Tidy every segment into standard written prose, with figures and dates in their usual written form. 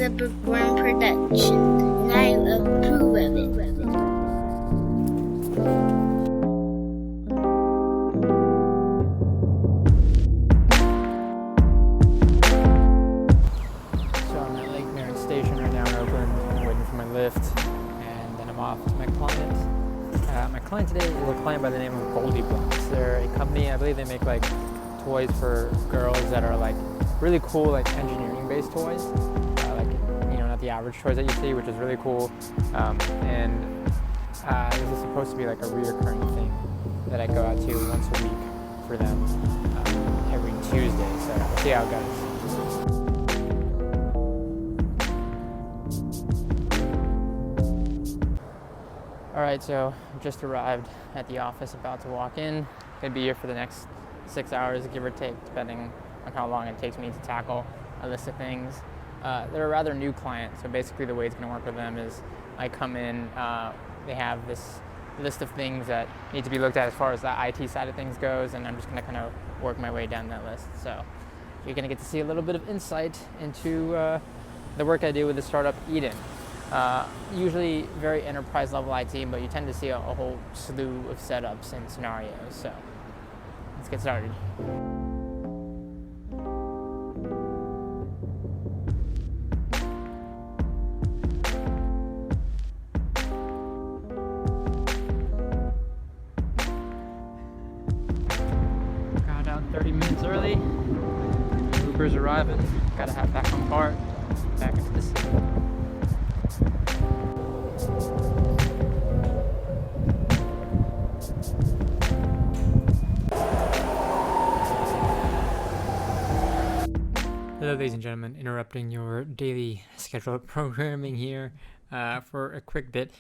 a bookworm production, and I approve of it. So I'm at Lake Marion Station right now in Oakland. I'm waiting for my lift, and then I'm off to my client. My client today is a client by the name of Goldie Blocks. They're a company, I believe they make like toys for girls that are like really cool, like engineering-based toys. Not the average toys that you see, which is really cool. This is supposed to be like a reoccurring thing that I go out to once a week for them every Tuesday. So we'll see how it goes. Alright, so just arrived at the office, about to walk in. Gonna be here for the next 6 hours, give or take, depending on how long it takes me to tackle a list of things. They're a rather new client, so basically the way it's gonna work with them is I come in, they have this list of things that need to be looked at as far as the IT side of things goes, and I'm just gonna kind of work my way down that list. So you're gonna get to see a little bit of insight into the work I do with the startup Eden. Usually very enterprise level IT, but you tend to see a whole slew of setups and scenarios. So let's get started. Got out 30 minutes early. Uber's arriving. Gotta have back on part. Back into the city. Hello ladies and gentlemen, interrupting your daily scheduled programming here for a quick bit.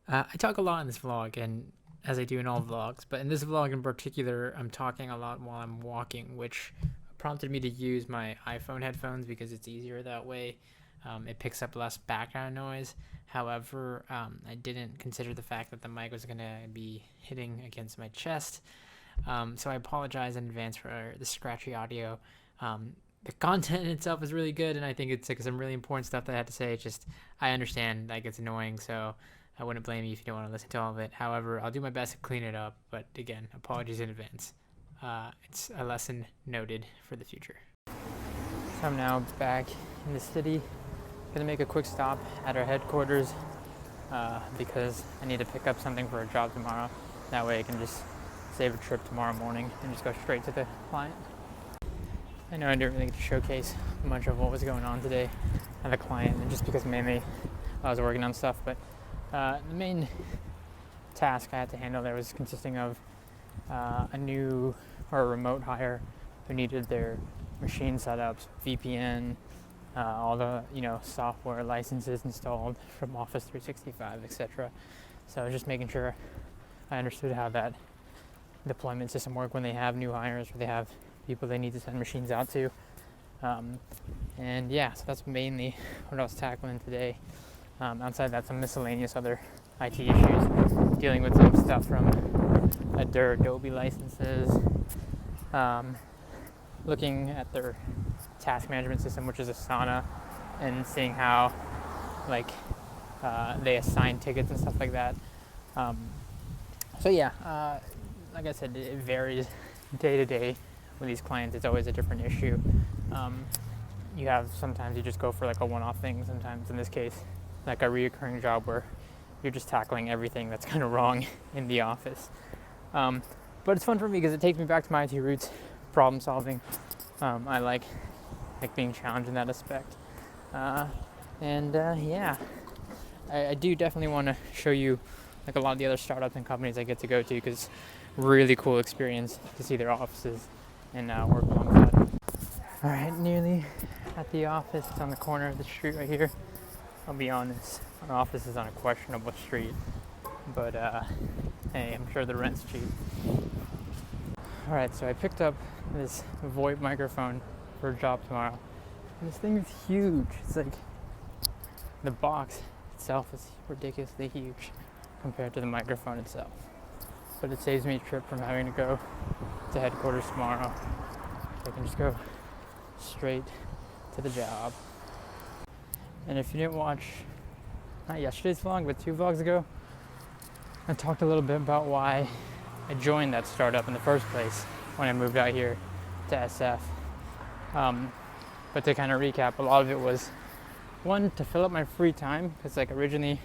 I talk a lot in this vlog, and as I do in all vlogs, but in this vlog in particular, I'm talking a lot while I'm walking, which prompted me to use my iPhone headphones because it's easier that way. It picks up less background noise. However, I didn't consider the fact that the mic was going to be hitting against my chest. So I apologize in advance for the scratchy audio. The content itself is really good, and I think it's like some really important stuff that I had to say. It's just, I understand like it's annoying, so I wouldn't blame you if you don't want to listen to all of it. However, I'll do my best to clean it up, but again, apologies in advance. It's a lesson noted for the future. So I'm now back in the city. Gonna make a quick stop at our headquarters because I need to pick up something for a job tomorrow. That way I can just save a trip tomorrow morning and just go straight to the client. I know I didn't really get to showcase much of what was going on today at the client, and just because mainly I was working on stuff, but the main task I had to handle there was consisting of a remote hire who needed their machine setups, VPN, all the software licenses installed from Office 365, etc. So just making sure I understood how that deployment system worked when they have new hires or they have people they need to send machines out to. And yeah, so that's mainly what I was tackling today. Outside that, some miscellaneous other IT issues, dealing with some stuff from Adobe licenses, looking at their task management system, which is Asana, and seeing how they assign tickets and stuff like that. So yeah, like I said, it varies day to day. With these clients, it's always a different issue. Sometimes you just go for like a one-off thing. Sometimes, in this case, like a reoccurring job where you're just tackling everything that's kind of wrong in the office. But it's fun for me because it takes me back to my IT roots, problem solving. I like being challenged in that aspect. I do definitely want to show you like a lot of the other startups and companies I get to go to, because really cool experience to see their offices and work alongside. All right, nearly at the office. It's on the corner of the street right here. I'll be honest, our office is on a questionable street, but hey, I'm sure the rent's cheap. All right, so I picked up this VoIP microphone for a job tomorrow. And this thing is huge. It's like the box itself is ridiculously huge compared to the microphone itself. But it saves me a trip from having to go to headquarters tomorrow. So I can just go straight to the job. And if you didn't watch, not yesterday's vlog, but 2 vlogs ago, I talked a little bit about why I joined that startup in the first place when I moved out here to SF. But to kind of recap, a lot of it was, one, to fill up my free time, because like originally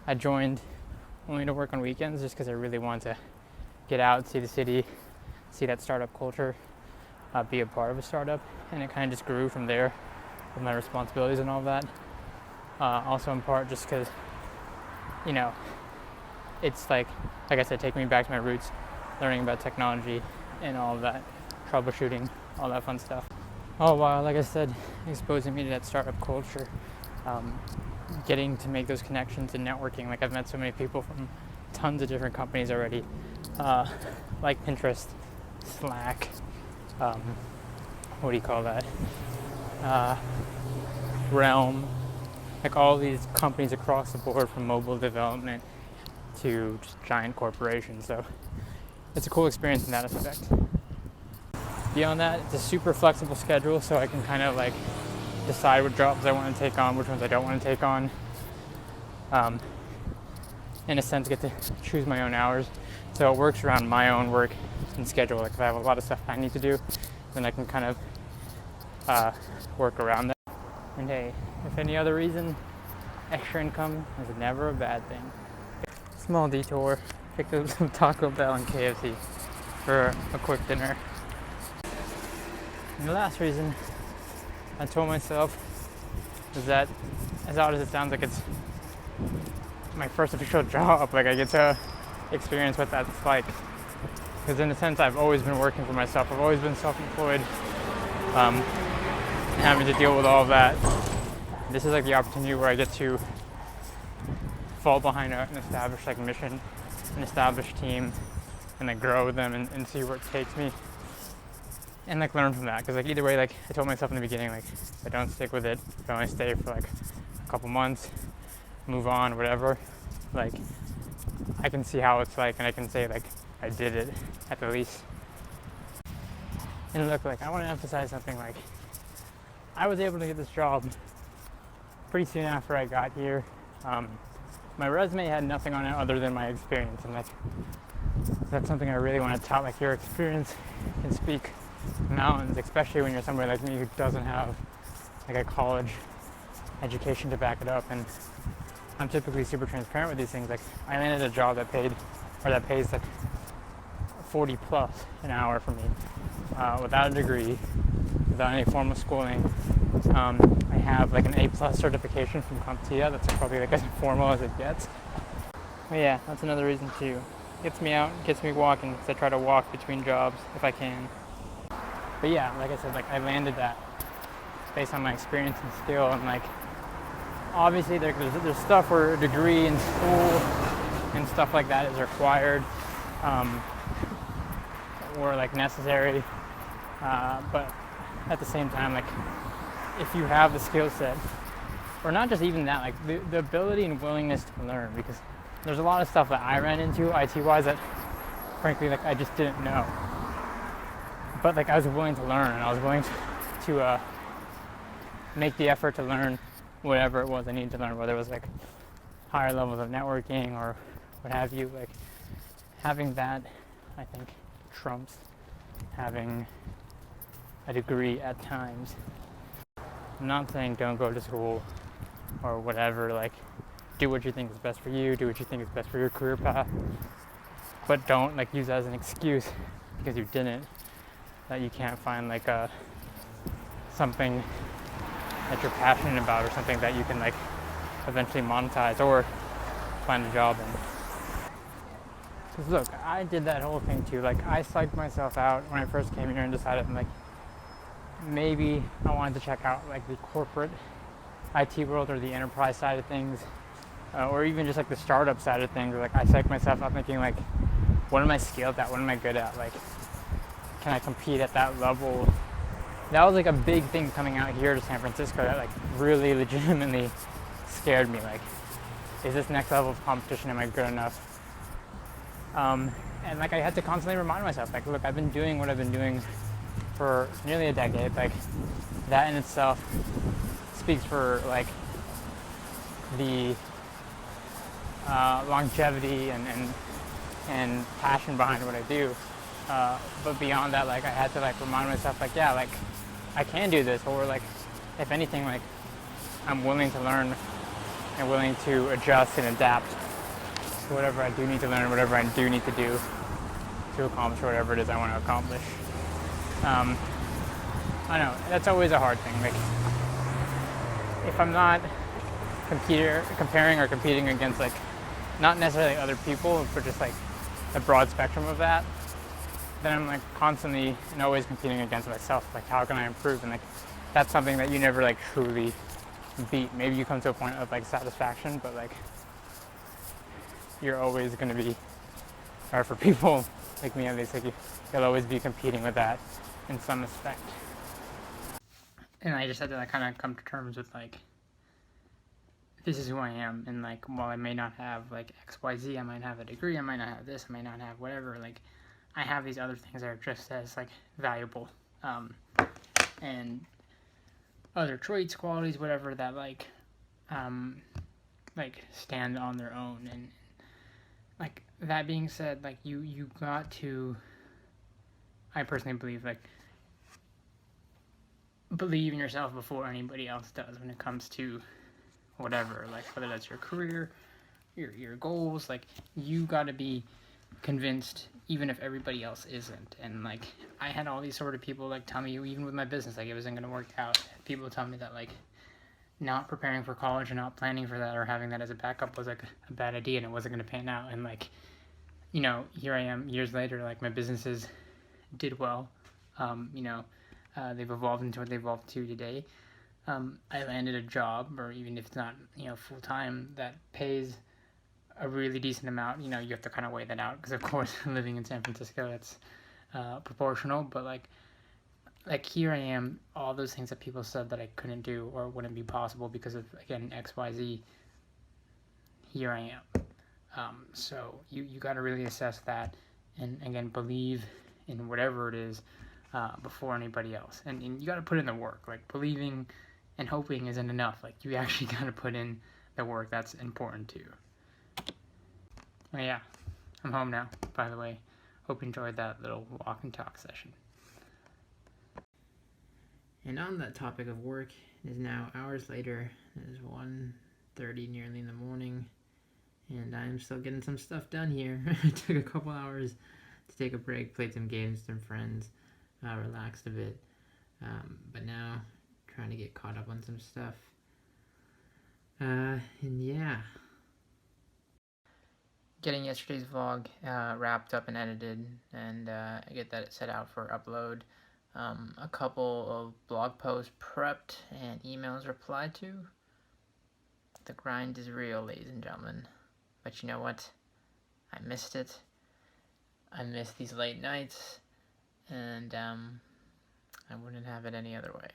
I joined only to work on weekends just because I really wanted to get out, see the city, see that startup culture, be a part of a startup, and it kind of just grew from there with my responsibilities and all of that. Also in part just because, you know, it's like I said, taking me back to my roots, learning about technology and all of that, troubleshooting, all that fun stuff. All while, like I said, exposing me to that startup culture, getting to make those connections and networking. Like I've met so many people from tons of different companies already, like Pinterest, Slack, what do you call that? Realm, like all these companies across the board, from mobile development to just giant corporations. So it's a cool experience in that aspect. Beyond that, it's a super flexible schedule, so I can kind of like decide what jobs I want to take on, which ones I don't want to take on. In a sense, get to choose my own hours. So it works around my own work and schedule. Like if I have a lot of stuff I need to do, then I can kind of work around that. And hey, if any other reason, extra income is never a bad thing. Small detour, picked up some Taco Bell and KFC for a quick dinner. And the last reason I told myself is that, as odd as it sounds, like it's my first official job, like I get to experience what that's like. Because in a sense, I've always been working for myself. I've always been self-employed, having to deal with all of that. This is like the opportunity where I get to fall behind an established like mission, an established team, and like grow with them and see where it takes me. And like learn from that, because like either way, like I told myself in the beginning, like if I don't stick with it, if I only stay for like a couple months, move on, whatever, like I can see how it's like, and I can say like I did it at the least. And look, like I want to emphasize something, like I was able to get this job pretty soon after I got here. My resume had nothing on it other than my experience, and that's something I really want to tout. Like your experience can speak mountains, especially when you're somebody like me who doesn't have like a college education to back it up. And I'm typically super transparent with these things. Like I landed a job that pays like 40 plus an hour for me, without a degree, without any formal schooling. I have like an A+ certification from CompTIA. That's probably like as formal as it gets. But yeah, that's another reason too. Gets me out, gets me walking, because I try to walk between jobs if I can. But yeah, like I said, like I landed that based on my experience and skill, and like obviously there's stuff where a degree in school and stuff like that is required, or like necessary, but at the same time, like if you have the skill set, or not just even that, like the ability and willingness to learn, because there's a lot of stuff that I ran into IT-wise that frankly like I just didn't know. But like I was willing to learn, and I was willing to make the effort to learn whatever it was I needed to learn, whether it was like higher levels of networking or what have you. Like having that, I think, trumps having a degree at times. I'm not saying don't go to school or whatever, like do what you think is best for you, do what you think is best for your career path, but don't like use that as an excuse because you didn't, that you can't find like something that you're passionate about, or something that you can like eventually monetize or find a job in. Because look, I did that whole thing too. Like I psyched myself out when I first came here and decided like maybe I wanted to check out like the corporate IT world or the enterprise side of things, or even just like the startup side of things. Like I psyched myself out thinking like, what am I skilled at? What am I good at? Like, can I compete at that level? That was like a big thing coming out here to San Francisco that like really legitimately scared me. Like, is this next level of competition, am I good enough? And like I had to constantly remind myself, like, look, I've been doing what I've been doing for nearly a decade. Like that in itself speaks for like the longevity and passion behind what I do. But beyond that, like I had to like remind myself, like yeah, like I can do this, or like if anything, like I'm willing to learn and willing to adjust and adapt to whatever I do need to learn, whatever I do need to do to accomplish whatever it is I want to accomplish. I know that's always a hard thing. Like if I'm not comparing or competing against like not necessarily other people, but just like a broad spectrum of that, then I'm like constantly and always competing against myself. Like how can I improve? And like that's something that you never like truly beat. Maybe you come to a point of like satisfaction, but like you're always going to be, or for people like me at least, like you'll always be competing with that in some respect. And I just had to like kind of come to terms with like this is who I am, and like while I may not have like XYZ, I might have a degree, I might not have this, I might not have whatever, like I have these other things that are just as like valuable, and other traits, qualities, whatever that like stand on their own. And like that being said, like you got to, I personally believe, like believe in yourself before anybody else does when it comes to whatever, like whether that's your career, your goals. Like you got to be convinced even if everybody else isn't. And like I had all these sort of people like tell me, even with my business, like it wasn't going to work out. People tell me that like not preparing for college and not planning for that or having that as a backup was like a bad idea and it wasn't going to pan out. And like, you know, here I am years later, like my businesses did well. They've evolved into what they've evolved to today. I landed a job, or even if it's not, full time, that pays a really decent amount. You have to kind of weigh that out because, of course, living in San Francisco, that's proportional. But like here I am, all those things that people said that I couldn't do or wouldn't be possible because of, again, XYZ, here I am. So you got to really assess that and, again, believe in whatever it is before anybody else. And you got to put in the work. Like, believing and hoping isn't enough. Like, you actually got to put in the work. That's important, too. Oh, yeah. I'm home now, by the way. Hope you enjoyed that little walk and talk session. And on that topic of work, it is now hours later. It is 1:30 nearly in the morning. And I'm still getting some stuff done here. It took a couple hours to take a break, played some games with some friends, relaxed a bit. But now, trying to get caught up on some stuff. And yeah. Getting yesterday's vlog wrapped up and edited, and I get that set out for upload. A couple of blog posts prepped and emails replied to. The grind is real, ladies and gentlemen. But you know what? I missed it. I missed these late nights, and I wouldn't have it any other way.